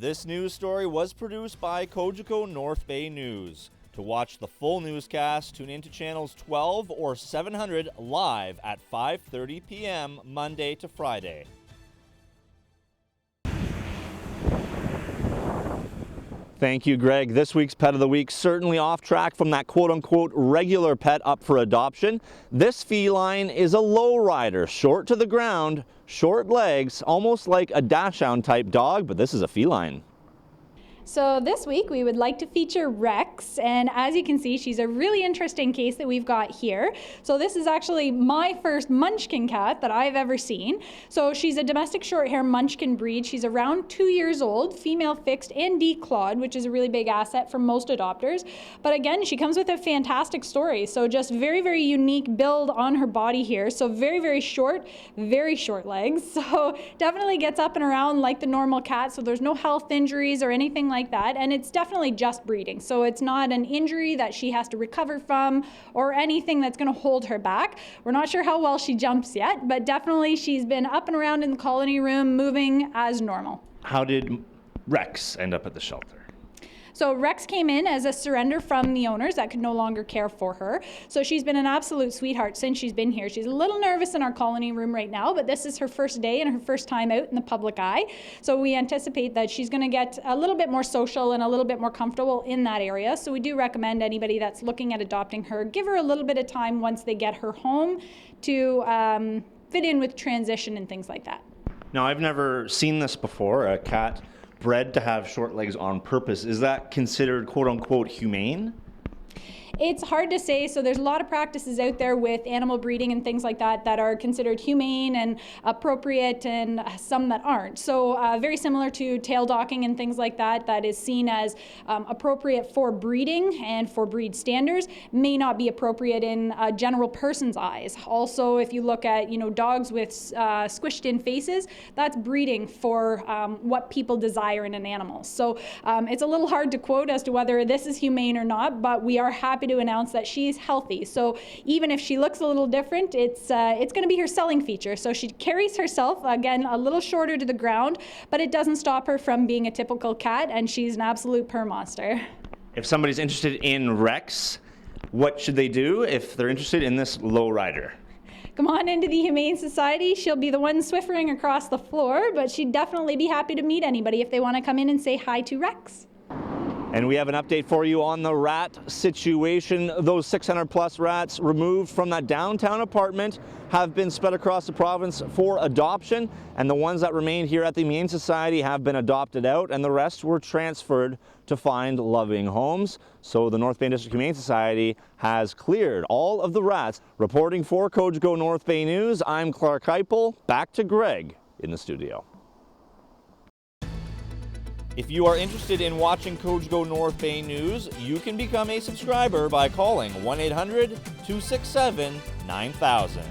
This news story was produced by Cogeco North Bay News. To watch the full newscast, tune into channels 12 or 700 live at 5:30 p.m. Monday to Friday. Thank you, Greg. This week's Pet of the Week certainly off track from that quote-unquote regular pet up for adoption. This feline is a lowrider, short to the ground, short legs, almost like a dachshund type dog, but this is a feline. So this week we would like to feature Rex, and as you can see, she's a really interesting case that we've got here. So this is actually my first Munchkin cat that I've ever seen. So she's a domestic short hair Munchkin breed. She's around 2 years old, female fixed and declawed, which is a really big asset for most adopters. But again, she comes with a fantastic story. So just very, very unique build on her body here. So very, very short legs. So definitely gets up and around like the normal cat. So there's no health injuries or anything like that, and it's definitely just breeding, so it's not an injury that she has to recover from or anything that's going to hold her back. We're not sure how well she jumps yet, but definitely she's been up and around in the colony room, moving as normal. How did Rex end up at the shelter? So Rex came in as a surrender from the owners that could no longer care for her. So she's been an absolute sweetheart since she's been here. She's a little nervous in our colony room right now, but this is her first day and her first time out in the public eye. So we anticipate that she's going to get a little bit more social and a little bit more comfortable in that area. So we do recommend anybody that's looking at adopting her, give her a little bit of time once they get her home to fit in with transition and things like that. Now, I've never seen this before, a cat bred to have short legs on purpose. Is that considered quote-unquote humane? It's hard to say. So there's a lot of practices out there with animal breeding and things like that that are considered humane and appropriate, and some that aren't. So very similar to tail docking and things like that, that is seen as appropriate for breeding and for breed standards, may not be appropriate in a general person's eyes. Also, if you look at dogs with squished in faces, that's breeding for what people desire in an animal. So it's a little hard to quote as to whether this is humane or not, but we are happy to announce that she's healthy. So even if she looks a little different, it's going to be her selling feature. So she carries herself, again, a little shorter to the ground, but it doesn't stop her from being a typical cat, and she's an absolute purr monster. If somebody's interested in Rex, what should they do if they're interested in this lowrider? Come on into the Humane Society. She'll be the one swiffering across the floor, but she'd definitely be happy to meet anybody if they want to come in and say hi to Rex. And we have an update for you on the rat situation. Those 600 plus rats removed from that downtown apartment have been spread across the province for adoption, and the ones that remain here at the Humane Society have been adopted out, and the rest were transferred to find loving homes. So the North Bay District Humane Society has cleared all of the rats. Reporting for Cogeco North Bay News, I'm Clarke Heipel. Back to Greg in the studio. If you are interested in watching Cogeco North Bay News, you can become a subscriber by calling 1-800-267-9000.